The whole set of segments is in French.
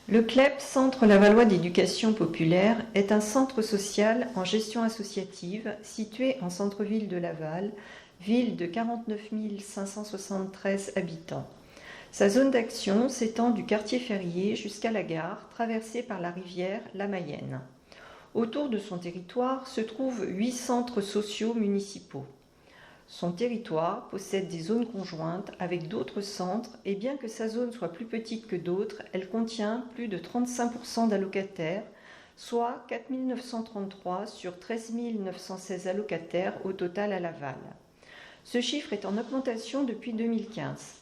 Le CLEP, Centre Lavallois d'éducation populaire, est un centre social en gestion associative situé en centre-ville de Laval, ville de 49 573 habitants. Sa zone d'action s'étend du quartier Ferrier jusqu'à la gare, traversée par la rivière la Mayenne. Autour de son territoire se trouvent 8 centres sociaux municipaux. Son territoire possède des zones conjointes avec d'autres centres et bien que sa zone soit plus petite que d'autres, elle contient plus de 35% d'allocataires, soit 4 933 sur 13 916 allocataires au total à Laval. Ce chiffre est en augmentation depuis 2015.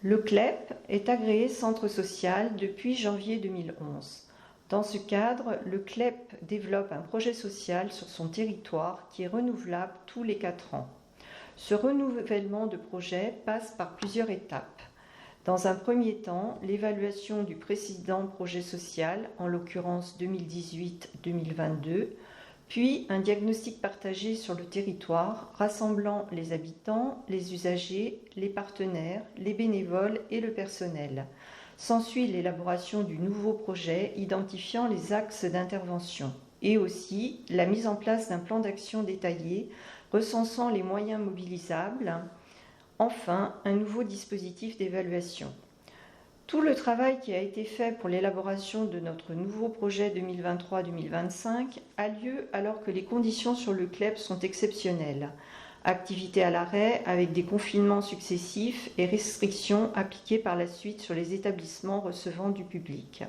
Le CLEP est agréé centre social depuis janvier 2011. Dans ce cadre, le CLEP développe un projet social sur son territoire qui est renouvelable tous les 4 ans. Ce renouvellement de projet passe par plusieurs étapes. Dans un premier temps, l'évaluation du précédent projet social, en l'occurrence 2018-2022, puis un diagnostic partagé sur le territoire rassemblant les habitants, les usagers, les partenaires, les bénévoles et le personnel. S'ensuit l'élaboration du nouveau projet identifiant les axes d'intervention et aussi la mise en place d'un plan d'action détaillé recensant les moyens mobilisables. Enfin, un nouveau dispositif d'évaluation. Tout le travail qui a été fait pour l'élaboration de notre nouveau projet 2023-2025 a lieu alors que les conditions sur le CLEP sont exceptionnelles. Activité à l'arrêt avec des confinements successifs et restrictions appliquées par la suite sur les établissements recevant du public.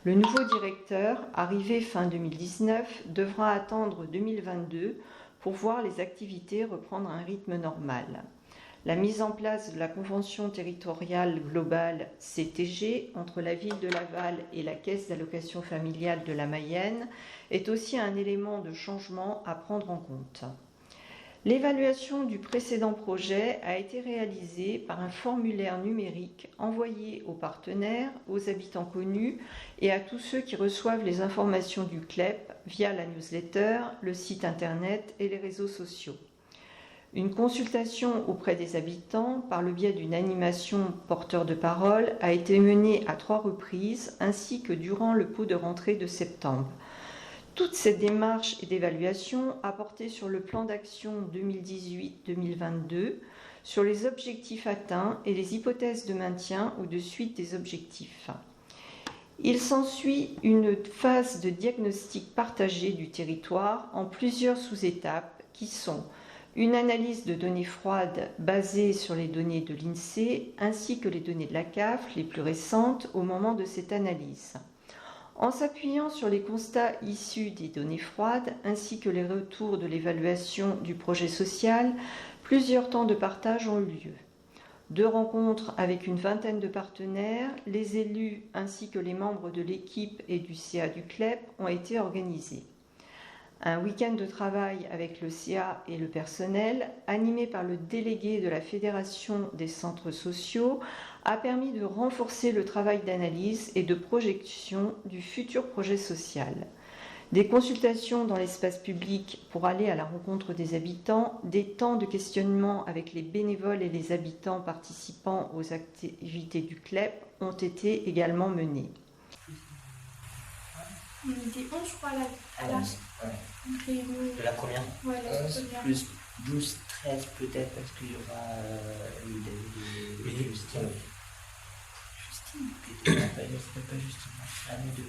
Le nouveau directeur, arrivé fin 2019, devra attendre 2022 pour voir les activités reprendre un rythme normal. La mise en place de la Convention territoriale globale CTG entre la ville de Laval et la Caisse d'allocation familiale de la Mayenne est aussi un élément de changement à prendre en compte. L'évaluation du précédent projet a été réalisée par un formulaire numérique envoyé aux partenaires, aux habitants connus et à tous ceux qui reçoivent les informations du CLEP via la newsletter, le site internet et les réseaux sociaux. Une consultation auprès des habitants par le biais d'une animation porteur de parole a été menée à 3 reprises ainsi que durant le pot de rentrée de septembre. Toute cette démarche et d'évaluation a porté sur le plan d'action 2018-2022, sur les objectifs atteints et les hypothèses de maintien ou de suite des objectifs. Il s'ensuit une phase de diagnostic partagé du territoire en plusieurs sous-étapes qui sont une analyse de données froides basée sur les données de l'INSEE ainsi que les données de la CAF les plus récentes au moment de cette analyse. En s'appuyant sur les constats issus des données froides ainsi que les retours de l'évaluation du projet social, plusieurs temps de partage ont eu lieu. 2 rencontres avec une vingtaine de partenaires, les élus ainsi que les membres de l'équipe et du CA du CLEP ont été organisés. Un week-end de travail avec le CA et le personnel, animé par le délégué de la Fédération des centres sociaux, a permis de renforcer le travail d'analyse et de projection du futur projet social. Des consultations dans l'espace public pour aller à la rencontre des habitants, des temps de questionnement avec les bénévoles et les habitants participant aux activités du CLEP ont été également menés. On était 11, je crois, à la... De la première Ouais, la première. Plus 12, 13 peut-être, parce qu'il y aura Justine. Justine c'était pas Justine, l'année de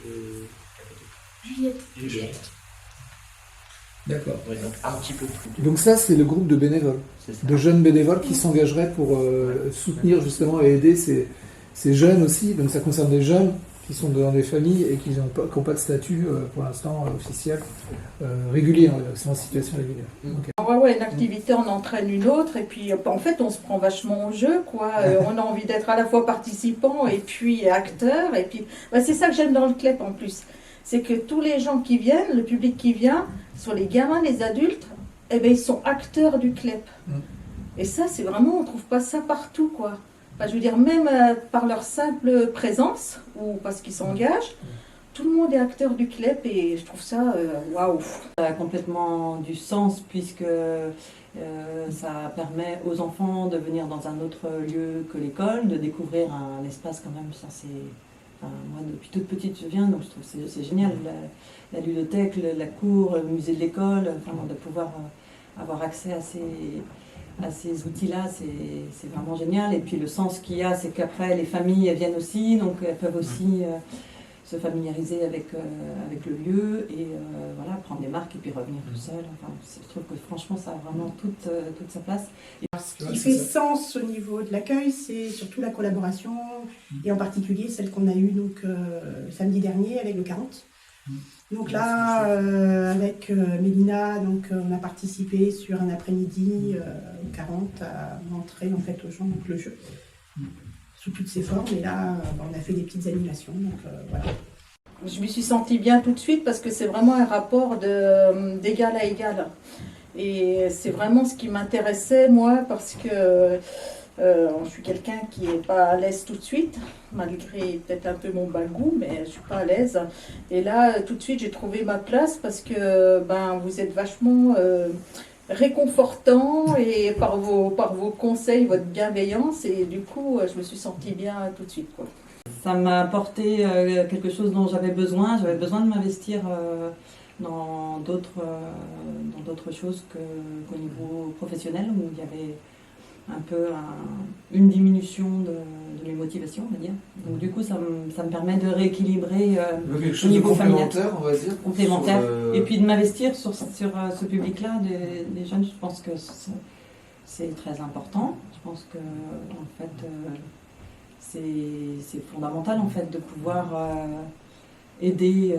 Juliette. D'accord. Ouais, donc un petit peu plus. Donc ça, c'est le groupe de bénévoles, de jeunes bénévoles qui s'engageraient pour soutenir justement et aider ces jeunes aussi. Donc ça concerne des jeunes qui sont dans des familles et qui n'ont pas de statut pour l'instant officiel régulier, c'est en situation régulière. Okay. Ouais, une activité en entraîne une autre et puis en fait on se prend vachement au jeu, quoi. On a envie d'être à la fois participant et puis acteur et puis c'est ça que j'aime dans le CLEP en plus, c'est que tous les gens qui viennent, le public qui vient, soit les gamins, les adultes, ils sont acteurs du CLEP. Et ça c'est vraiment, on trouve pas ça partout, quoi. Enfin, je veux dire, même par leur simple présence, ou parce qu'ils s'engagent, tout le monde est acteur du CLEP et je trouve ça waouh. Ça a complètement du sens puisque ça permet aux enfants de venir dans un autre lieu que l'école, de découvrir un espace quand même censé Enfin, moi, depuis toute petite, je viens, donc je trouve que c'est génial. La ludothèque, la cour, le musée de l'école, enfin, de pouvoir avoir accès à ces outils-là, c'est vraiment génial. Et puis le sens qu'il y a, c'est qu'après, les familles elles viennent aussi, donc elles peuvent aussi se familiariser avec le lieu et voilà, prendre des marques et puis revenir tout seul. Enfin, je trouve que franchement, ça a vraiment toute sa place. Ce qui fait sens au niveau de l'accueil, c'est surtout la collaboration, et en particulier celle qu'on a eue donc, samedi dernier avec le 40. Donc là, avec Mélina, donc, on a participé sur un après-midi au 40 à montrer en fait aux gens donc, le jeu sous toutes ses formes. Et là, on a fait des petites animations. Donc, voilà. Je me suis sentie bien tout de suite parce que c'est vraiment un rapport d'égal à égal. Et c'est vraiment ce qui m'intéressait, moi, parce que je suis quelqu'un qui n'est pas à l'aise tout de suite, malgré peut-être un peu mon bagou, mais je ne suis pas à l'aise. Et là, tout de suite, j'ai trouvé ma place parce que vous êtes vachement réconfortant et par vos conseils, votre bienveillance. Et du coup, je me suis sentie bien tout de suite, quoi. Ça m'a apporté quelque chose dont j'avais besoin. J'avais besoin de m'investir dans d'autres choses qu'au niveau professionnel, où il y avait un peu une diminution de mes motivations, on va dire. Donc du coup, ça me permet de rééquilibrer au niveau complémentaire, on va dire. Complémentaire. Et puis de m'investir sur ce public-là, des jeunes, je pense que c'est très important. Je pense que, en fait, c'est fondamental, en fait, de pouvoir aider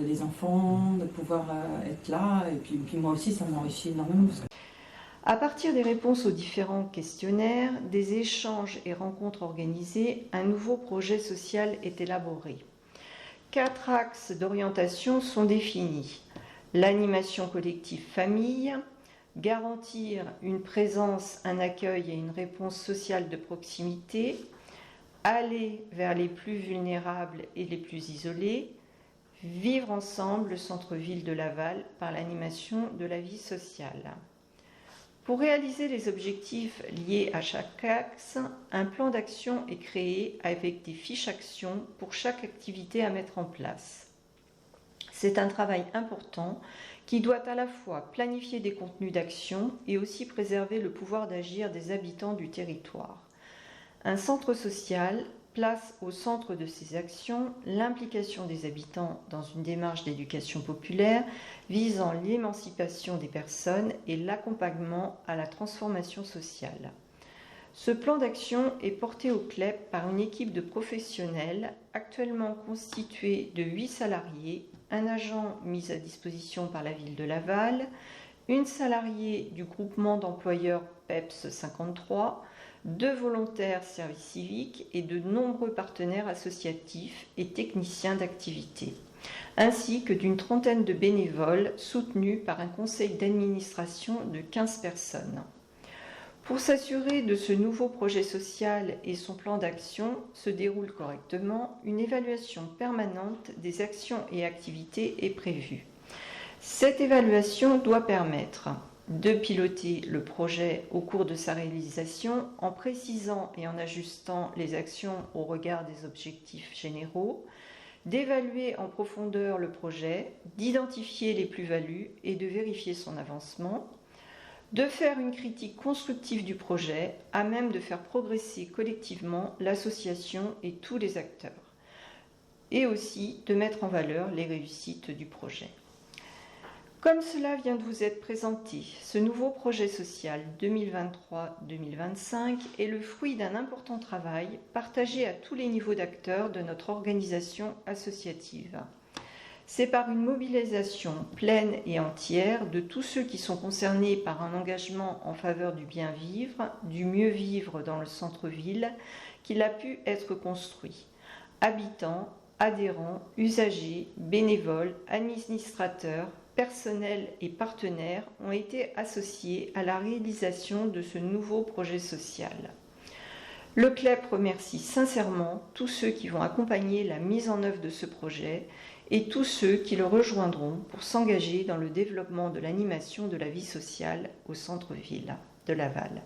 les enfants, de pouvoir être là. Et puis moi aussi, ça m'enrichit énormément. À partir des réponses aux différents questionnaires, des échanges et rencontres organisées, un nouveau projet social est élaboré. 4 axes d'orientation sont définis. L'animation collective famille, garantir une présence, un accueil et une réponse sociale de proximité, aller vers les plus vulnérables et les plus isolés, vivre ensemble le centre-ville de Laval par l'animation de la vie sociale. Pour réaliser les objectifs liés à chaque axe, un plan d'action est créé avec des fiches actions pour chaque activité à mettre en place. C'est un travail important qui doit à la fois planifier des contenus d'action et aussi préserver le pouvoir d'agir des habitants du territoire. Un centre social place au centre de ces actions l'implication des habitants dans une démarche d'éducation populaire visant l'émancipation des personnes et l'accompagnement à la transformation sociale. Ce plan d'action est porté au CLEP par une équipe de professionnels actuellement constituée de 8 salariés, un agent mis à disposition par la ville de Laval, une salariée du groupement d'employeurs PEPS 53, 2 volontaires service civique et de nombreux partenaires associatifs et techniciens d'activité, ainsi que d'une trentaine de bénévoles soutenus par un conseil d'administration de 15 personnes. Pour s'assurer de ce nouveau projet social et son plan d'action se déroule correctement, une évaluation permanente des actions et activités est prévue. Cette évaluation doit permettre de piloter le projet au cours de sa réalisation en précisant et en ajustant les actions au regard des objectifs généraux, d'évaluer en profondeur le projet, d'identifier les plus-values et de vérifier son avancement, de faire une critique constructive du projet à même de faire progresser collectivement l'association et tous les acteurs, et aussi de mettre en valeur les réussites du projet. Comme cela vient de vous être présenté, ce nouveau projet social 2023-2025 est le fruit d'un important travail partagé à tous les niveaux d'acteurs de notre organisation associative. C'est par une mobilisation pleine et entière de tous ceux qui sont concernés par un engagement en faveur du bien vivre, du mieux vivre dans le centre-ville, qu'il a pu être construit. Habitants, adhérents, usagers, bénévoles, administrateurs, personnels et partenaires ont été associés à la réalisation de ce nouveau projet social. Le CLEP remercie sincèrement tous ceux qui vont accompagner la mise en œuvre de ce projet et tous ceux qui le rejoindront pour s'engager dans le développement de l'animation de la vie sociale au centre-ville de Laval.